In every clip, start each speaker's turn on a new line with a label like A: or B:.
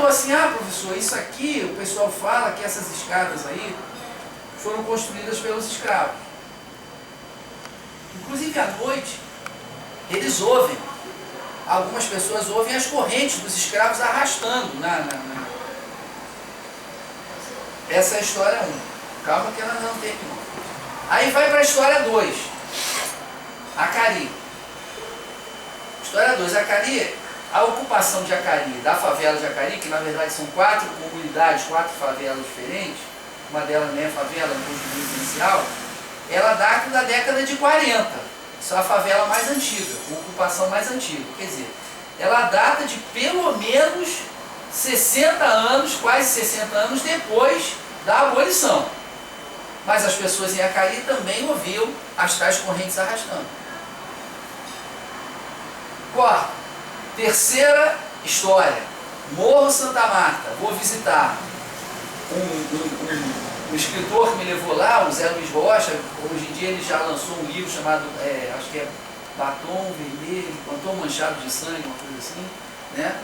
A: falou assim, ah, professor, isso aqui, o pessoal fala que essas escadas aí foram construídas pelos escravos. Inclusive à noite, eles ouvem, algumas pessoas ouvem as correntes dos escravos arrastando. Essa é a história 1. Calma que ela não terminou. Aí vai para a história 2. Acari. História 2. Acari, a ocupação de Acari, da favela de Acari, que na verdade são 4 comunidades, 4 favelas diferentes, uma delas nem é favela, é um posto residencial, ela data da década de 40. Isso é a favela mais antiga, a ocupação mais antiga. Quer dizer, ela data de pelo menos 60 anos, quase 60 anos depois da abolição. Mas as pessoas em Acari também ouviam as tais correntes arrastando. Quarta, terceira história. Morro Santa Marta. Vou visitar um escritor que me levou lá, o Zé Luiz Rocha. Hoje em dia ele já lançou um livro chamado, acho que é Batom Vermelho, Batom Manchado de Sangue, uma coisa assim, né?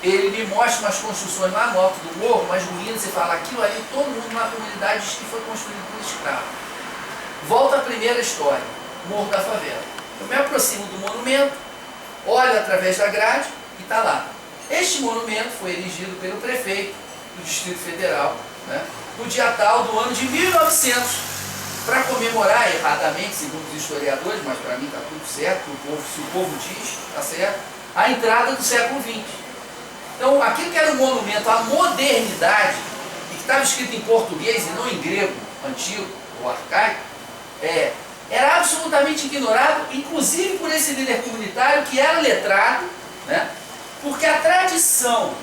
A: Ele me mostra umas construções lá no alto do morro, umas ruínas, e fala, aquilo ali, todo mundo na comunidade diz que foi construído por escravo. Volta à primeira história, Morro da Favela. Eu me aproximo do monumento, olho através da grade e está lá. Este monumento foi erigido pelo prefeito do Distrito Federal, né, no dia tal do ano de 1900, para comemorar, erradamente, segundo os historiadores, mas para mim está tudo certo, se o povo diz, está certo, a entrada do século XX. Então, aquilo que era um monumento à modernidade, e que estava escrito em português e não em grego antigo ou arcaico, era absolutamente ignorado, inclusive por esse líder comunitário que era letrado, né, porque a tradição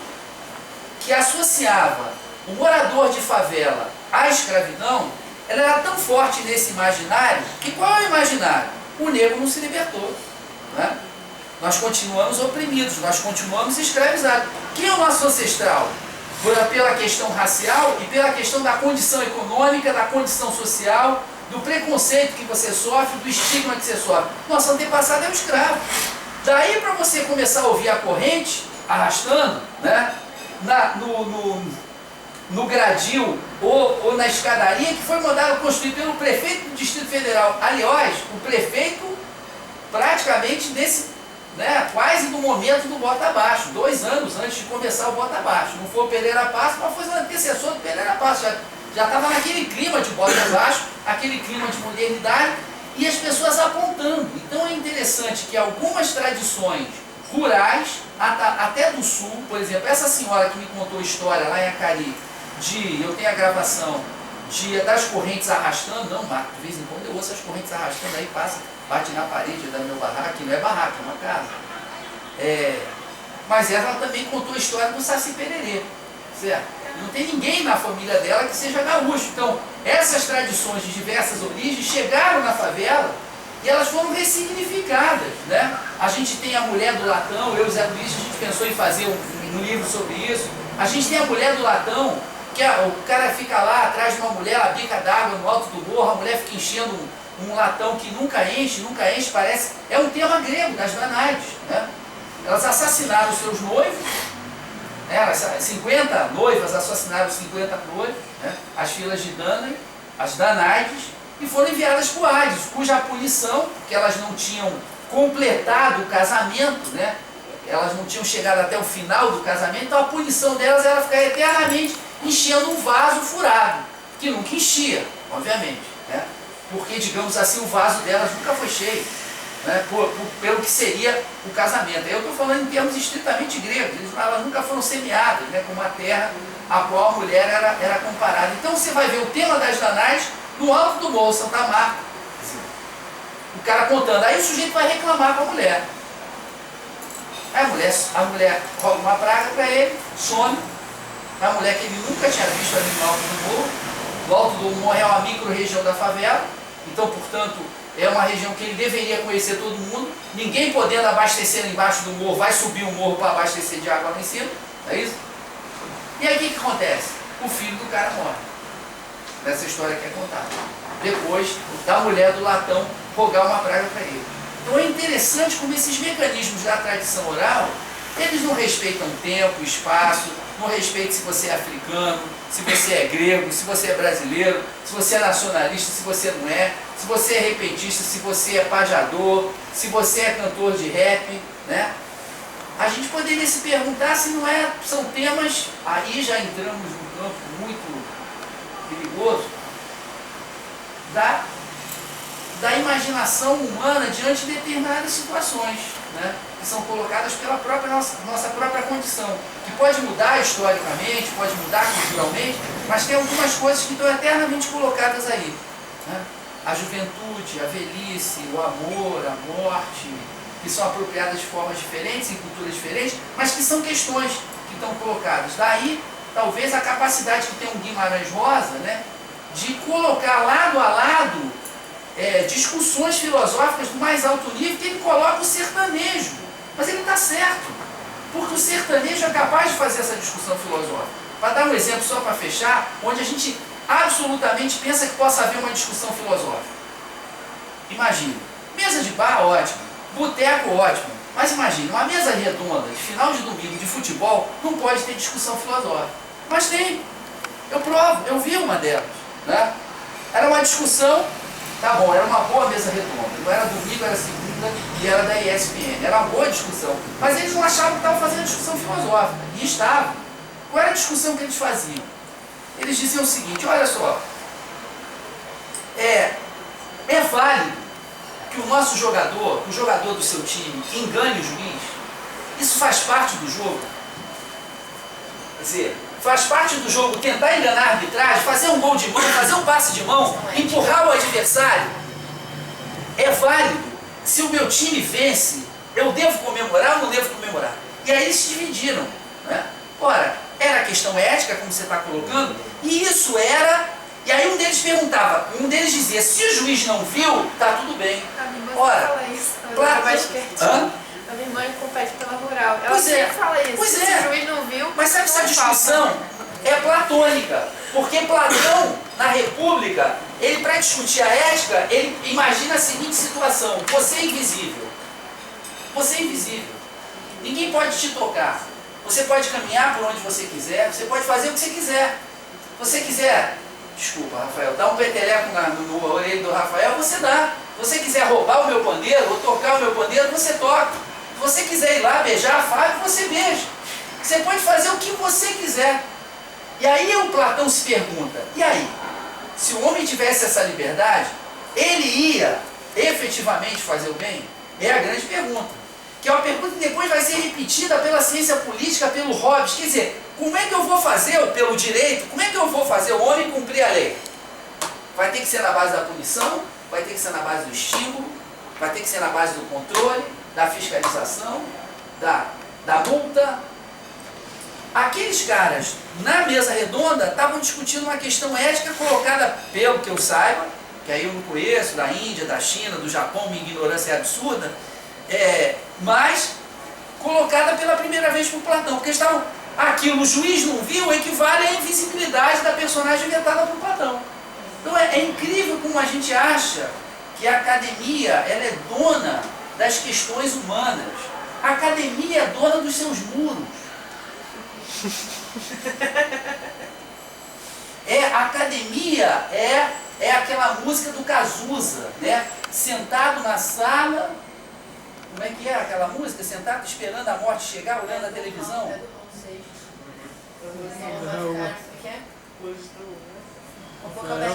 A: que associava o morador de favela à escravidão, ela era tão forte nesse imaginário, que qual é o imaginário? O negro não se libertou, né? Nós continuamos oprimidos, nós continuamos escravizados. Quem é o nosso ancestral? Pela questão racial e pela questão da condição econômica, da condição social, do preconceito que você sofre, do estigma que você sofre. Nosso antepassado é o escravo. Daí para você começar a ouvir a corrente arrastando, né, no gradil ou na escadaria que foi mandado construir pelo prefeito do Distrito Federal. Aliás, o prefeito praticamente quase no momento do bota abaixo, 2 anos antes de começar o bota abaixo. Não foi o Pereira Passos, mas foi o antecessor do Pereira Passos. Já estava naquele clima de bota abaixo, aquele clima de modernidade, e as pessoas apontando. Então é interessante que algumas tradições rurais, até do sul, por exemplo, essa senhora que me contou a história lá em Acari, eu tenho a gravação das correntes arrastando, não, Marco, de vez em quando eu ouço as correntes arrastando, aí bate na parede da meu barraco, que não é barraco, é uma casa. Mas ela também contou a história do Saci Pererê, certo? Não tem ninguém na família dela que seja gaúcho. Então, essas tradições de diversas origens chegaram na favela e elas foram ressignificadas, né? A gente tem a mulher do latão, eu e o Zé Luiz, a gente pensou em fazer um livro sobre isso. A gente tem a mulher do latão, que o cara fica lá atrás de uma mulher, a bica d'água no alto do morro, a mulher fica enchendo um latão que nunca enche, parece... É um tema grego, das Danaides, né? Elas assassinaram os seus noivos, 50 noivas assassinaram 50 noivos, né? As filhas de Danae, as Danaides, e foram enviadas para o Hades, cuja punição, porque elas não tinham completado o casamento, né? Elas não tinham chegado até o final do casamento, então a punição delas era ficar eternamente enchendo um vaso furado, que nunca enchia, obviamente, né? Porque, digamos assim, o vaso delas nunca foi cheio, né? Pelo que seria o casamento. Eu estou falando em termos estritamente gregos, elas nunca foram semeadas, né, como a terra a qual a mulher era comparada. Então você vai ver o tema das Danaides no alto do morro, Santa Marta. O cara contando, aí o sujeito vai reclamar com a mulher. Aí a mulher roga uma praga para ele, some. A mulher que ele nunca tinha visto ali no alto do morro. O alto do morro é uma micro-região da favela, então, portanto, é uma região que ele deveria conhecer todo mundo. Ninguém podendo abastecer lá embaixo do morro, vai subir o morro para abastecer de água lá em cima, não é isso? E aí o que acontece? O filho do cara morre. Nessa história que é contada. Depois da mulher do latão rogar uma praga para ele. Então é interessante como esses mecanismos da tradição oral, Eles não respeitam tempo, espaço, não respeitam se você é africano, se você é grego, se você é brasileiro, se você é nacionalista, se você não é, se você é repentista, se você é pajador, se você é cantor de rap, né? A gente poderia se perguntar se não é, são temas, aí já entramos num campo muito perigoso, da imaginação humana diante de determinadas situações, né? Que são colocadas pela própria nossa própria condição, que pode mudar historicamente, pode mudar culturalmente, mas tem algumas coisas que estão eternamente colocadas aí, né? A juventude, a velhice, o amor, a morte, que são apropriadas de formas diferentes, em culturas diferentes, mas que são questões que estão colocadas. Daí, talvez, a capacidade que tem um Guimarães Rosa, né, de colocar lado a lado discussões filosóficas do mais alto nível, que ele coloca o sertanejo. Mas ele está certo, porque o sertanejo é capaz de fazer essa discussão filosófica. Para dar um exemplo só para fechar, onde a gente absolutamente pensa que possa haver uma discussão filosófica. Imagina, mesa de bar, ótimo, boteco, ótimo, mas imagina, uma mesa redonda de final de domingo de futebol não pode ter discussão filosófica. Mas tem, eu provo, eu vi uma delas, né? Era uma discussão, tá bom, era uma boa mesa redonda, não era domingo, era segunda e era da ESPN, era uma boa discussão, mas eles não achavam que estavam fazendo discussão filosófica, e estavam. Qual era a discussão que eles faziam? Eles diziam o seguinte, olha só, é válido que o nosso jogador, o jogador do seu time, engane o juiz? Isso faz parte do jogo? Quer dizer, faz parte do jogo tentar enganar a arbitragem, fazer um gol de mão, fazer um passe de mão, empurrar o adversário? É válido? Se o meu time vence, eu devo comemorar ou não devo comemorar? E aí eles se dividiram, né? Ora, era a questão ética, como você está colocando, e isso era... E aí um deles perguntava, um deles dizia, se o juiz não viu, tá tudo bem.
B: A minha irmã
A: Ora,
B: fala isso. A minha mãe compete pela rural. Ela sempre fala isso.
A: Pois
B: se
A: é.
B: o juiz não viu,
A: mas sabe essa
B: não
A: discussão
B: falta.
A: é platônica, porque Platão, na República, ele para discutir a ética, ele imagina a seguinte situação, você é invisível. Você é invisível. Ninguém pode te tocar. Você pode caminhar por onde você quiser, você pode fazer o que você quiser. Se você quiser, desculpa, Rafael, dá um peteleco no orelho do Rafael, você dá. Se você quiser roubar o meu pandeiro ou tocar o meu pandeiro, você toca. Se você quiser ir lá beijar a Fábio, você beija. Você pode fazer o que você quiser. E aí o Platão se pergunta, e aí? Se o homem tivesse essa liberdade, ele ia efetivamente fazer o bem? É a grande pergunta. Que é uma pergunta que depois vai ser repetida pela ciência política, pelo Hobbes. Quer dizer, como é que eu vou fazer, pelo direito, como é que eu vou fazer o homem cumprir a lei? Vai ter que ser na base da punição, vai ter que ser na base do estímulo, vai ter que ser na base do controle, da fiscalização, da multa. Aqueles caras, na mesa redonda, estavam discutindo uma questão ética colocada, pelo que eu saiba, que aí eu não conheço, da Índia, da China, do Japão, minha ignorância é absurda, mas colocada pela primeira vez por Platão, porque estavam, aquilo o juiz não viu, equivale à invisibilidade da personagem inventada por Platão. Então é incrível como a gente acha que a academia ela é dona das questões humanas. A academia é dona dos seus muros. A academia é aquela música do Cazuza, né? Sentado na sala. Como é que é aquela música? Sentado esperando a morte chegar, olhando a televisão?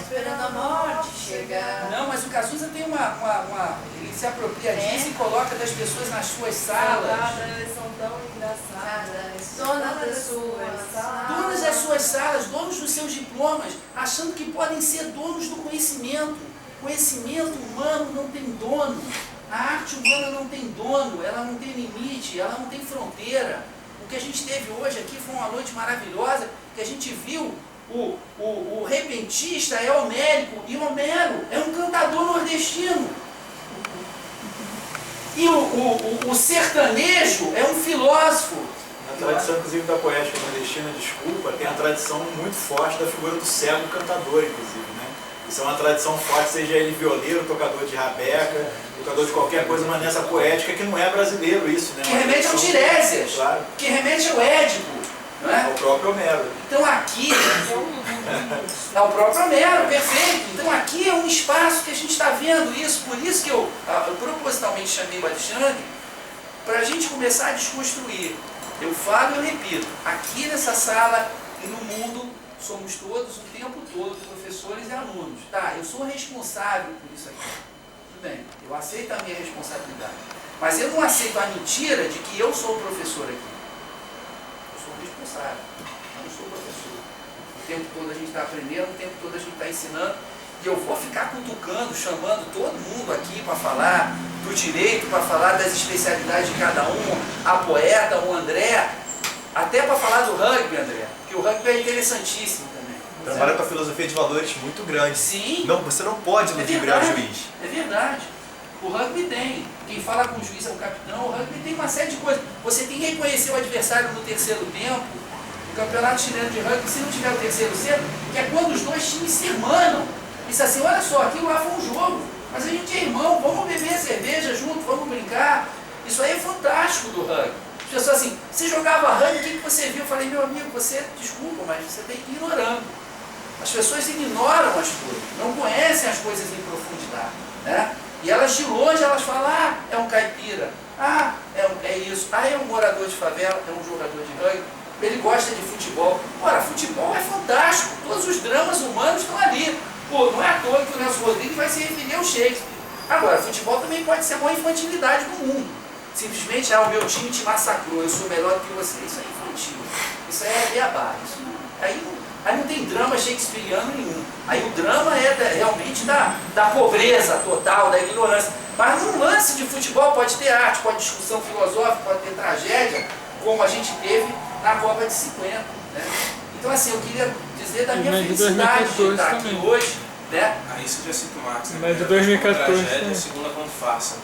B: Esperando a morte chegar.
A: Não, mas o Cazuza tem ele se apropria disso e coloca das pessoas nas suas salas.
B: Eles são tão engraçadas. Donas das suas salas.
A: Donos das suas salas, donos dos seus diplomas, achando que podem ser donos do conhecimento. Conhecimento humano não tem dono. A arte humana não tem dono, ela não tem limite, ela não tem fronteira. O que a gente teve hoje aqui foi uma noite maravilhosa, que a gente viu o repentista é Homérico, e Homero é um cantador nordestino. E o sertanejo é um filósofo.
C: Na tradição, inclusive, da poética nordestina, desculpa, tem a tradição muito forte da figura do cego cantador, inclusive, né? O Isso é uma tradição forte, seja ele violeiro, tocador de rabeca, tocador de qualquer coisa, mas nessa poética que não é brasileiro isso, né?
A: Que remete ao Tiresias,
C: claro.
A: Que remete ao Édipo. Não é?
C: O próprio Homero.
A: Então aqui, é o próprio Homero, perfeito. Então aqui é um espaço que a gente está vendo isso, por isso que eu propositalmente chamei o Alexandre, para a gente começar a desconstruir. Eu falo e eu repito, aqui nessa sala e no mundo, somos todos o tempo todo professores e alunos. Tá, eu sou responsável por isso aqui. Tudo bem, eu aceito a minha responsabilidade. Mas eu não aceito a mentira de que eu sou o professor aqui. Responsável. Eu não sou professor. O tempo todo a gente está aprendendo, o tempo todo a gente está ensinando, e eu vou ficar cutucando, chamando todo mundo aqui para falar do direito, para falar das especialidades de cada um, a poeta, o André, até para falar do rugby, André, que o rugby é interessantíssimo também.
D: Trabalha com a filosofia de valores muito grande.
A: Sim.
D: Não, você não pode ludibriar o juiz.
A: É verdade. O rugby tem. Quem fala com o juiz é o capitão. O rugby tem uma série de coisas. Você tem que reconhecer o adversário no terceiro tempo. O campeonato chileno de rugby, se não tiver o terceiro set, que é quando os dois times se irmanam. Isso assim, olha só, aquilo lá foi um jogo. Mas a gente é irmão, vamos beber cerveja junto, vamos brincar. Isso aí é fantástico do rugby. As pessoas assim, você jogava rugby, o que você viu? Eu falei, meu amigo, você, desculpa, mas você está ignorando. As pessoas ignoram as coisas, não conhecem as coisas em profundidade, né? E elas de longe, elas falam, ah, é um caipira, ah, é isso, ah, é um morador de favela, é um jogador de rugby, ele gosta de futebol. Ora, futebol é fantástico, todos os dramas humanos estão ali. Pô, não é à toa que o Nelson Rodrigues vai se referir ao Shakespeare. Agora, futebol também pode ser a maior infantilidade do mundo. Simplesmente, o meu time te massacrou, eu sou melhor do que você. Isso é infantil, isso é beabá. Aí não tem drama shakespeariano nenhum. Aí o drama é realmente da pobreza total, da ignorância. Mas num lance de futebol pode ter arte, pode ter discussão filosófica, pode ter tragédia, como a gente teve na Copa de 50. Né? Então assim, eu queria dizer da minha felicidade de estar aqui hoje. Né?
E: Aí você já cita o Marx, né?
F: Mas de 2014
E: tragédia, a segunda quando farsa.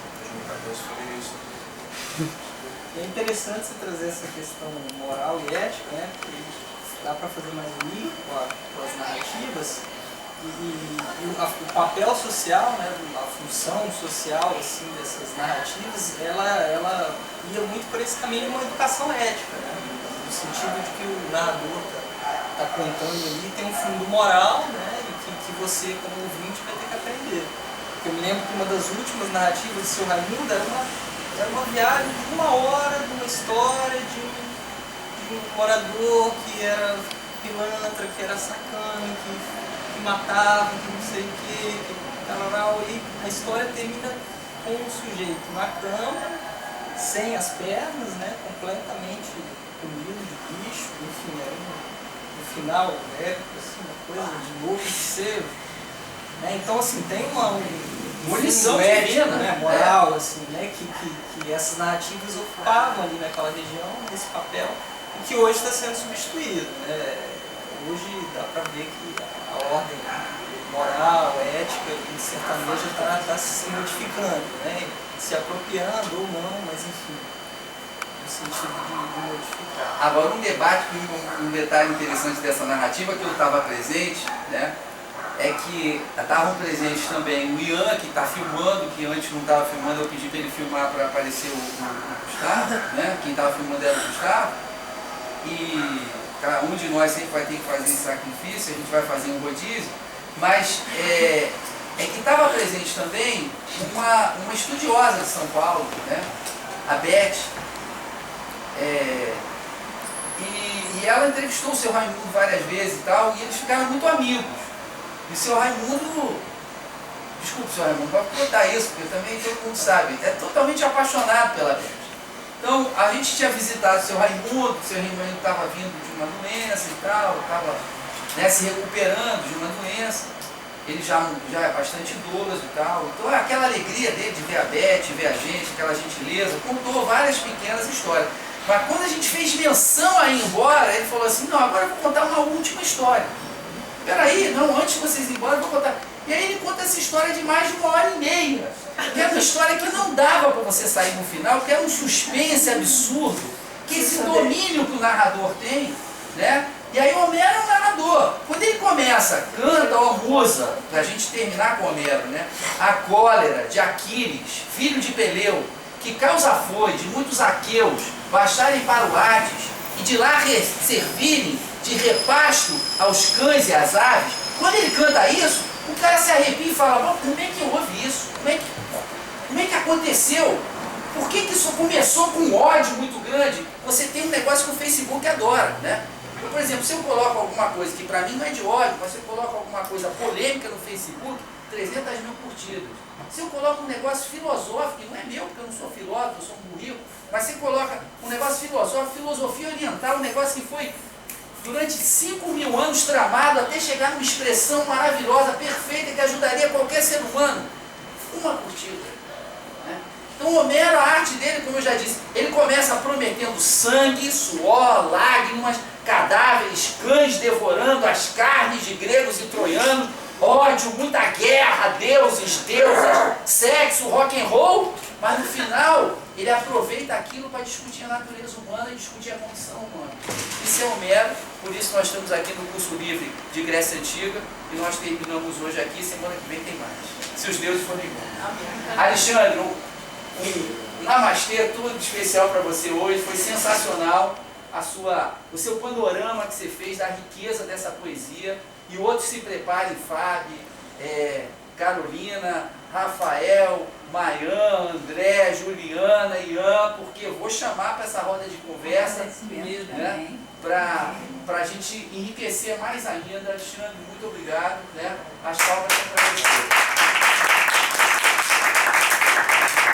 E: 2014 foi isso.
G: É interessante você trazer essa questão moral e ética, né? Porque dá para fazer mais um link com as narrativas e o papel social, né? A função social assim, dessas narrativas, ela ia muito por esse caminho de uma educação ética, né? No sentido de que o narrador está contando ali, tem um fundo moral, né? E que você, como ouvinte, vai ter que aprender. Eu me lembro que uma das últimas narrativas do seu Raimundo era uma viagem de 1 hora de uma história de um morador que era pilantra, que era sacana, que matava, que não sei o que, e a história termina com um sujeito na cama, sem as pernas, né, completamente comido de bicho, enfim, era no final, assim, uma coisa de novo de ser. Né? Então, assim, tem uma
A: lição
G: ética,
A: divina,
G: né, moral, assim, né, que essas narrativas ocupavam ali naquela região, nesse papel, e que hoje está sendo substituído. Né? Hoje dá para ver que a ordem moral, ética e sertaneja está se modificando, né? Se apropriando ou não, mas enfim, no sentido de modificar.
A: Agora, um debate, um detalhe interessante dessa narrativa que eu estava presente, né? É que estavam presentes também o Ian, que está filmando, que antes não estava filmando, eu pedi para ele filmar para aparecer o Gustavo, né? Quem estava filmando era o Gustavo. E um de nós sempre vai ter que fazer esse sacrifício, a gente vai fazer um rodízio, mas é que estava presente também uma estudiosa de São Paulo, né? A Beth, e ela entrevistou o seu Raimundo várias vezes e tal, e eles ficaram muito amigos. E o seu Raimundo, desculpe, seu Raimundo, pode contar isso, porque também todo mundo sabe, é totalmente apaixonado pela Beth. Então, a gente tinha visitado o seu Raimundo estava vindo de uma doença e tal, estava, né, se recuperando de uma doença, ele já é bastante idoso e tal, então aquela alegria dele de ver a Beth, ver a gente, aquela gentileza, contou várias pequenas histórias. Mas quando a gente fez menção a ir embora, ele falou assim, não, agora eu vou contar uma última história. Peraí, não, antes de vocês ir embora, eu vou contar. E aí ele conta essa história de mais de 1h30. Que era uma história que não dava para você sair no final, que era um suspense absurdo, que esse domínio que o narrador tem, né? E aí o Homero é um narrador assustador. Quando ele começa, canta uma musa, para a gente terminar com Homero, né? A cólera de Aquiles, filho de Peleu, que causa foi de muitos aqueus baixarem para o Hades e de lá servirem de repasto aos cães e às aves. Quando ele canta isso, o cara se arrepia e fala, mas como é que houve isso? Como é que aconteceu? Por que isso começou com um ódio muito grande? Você tem um negócio que o Facebook adora, né? Eu, por exemplo, se eu coloco alguma coisa que para mim não é de ódio, mas se eu coloco alguma coisa polêmica no Facebook, 300 mil curtidas. Se eu coloco um negócio filosófico, que não é meu, porque eu não sou filósofo, eu sou um burrico, mas se coloca um negócio filosófico, filosofia oriental, um negócio que foi durante 5.000 anos tramado até chegar numa expressão maravilhosa, perfeita, que ajudaria qualquer ser humano, uma curtida. Né? Então Homero, a arte dele, como eu já disse, ele começa prometendo sangue, suor, lágrimas, cadáveres, cães devorando as carnes de gregos e troianos, ódio, muita guerra, deuses, deusas, sexo, rock and roll, mas no final ele aproveita aquilo para discutir a natureza humana e discutir a condição humana. Isso é Homero, por isso nós estamos aqui no curso livre de Grécia Antiga e nós terminamos hoje aqui, semana que vem tem mais, se os deuses forem bons. Alexandre, um namastê tudo especial para você hoje, foi sensacional o seu panorama que você fez da riqueza dessa poesia. E outros se preparem, Fábio, Carolina, Rafael, Maian, André, Juliana, Ian, porque eu vou chamar para essa roda de conversa, né, para a gente enriquecer mais ainda. Alexandre, muito obrigado. Né, as palmas são para você.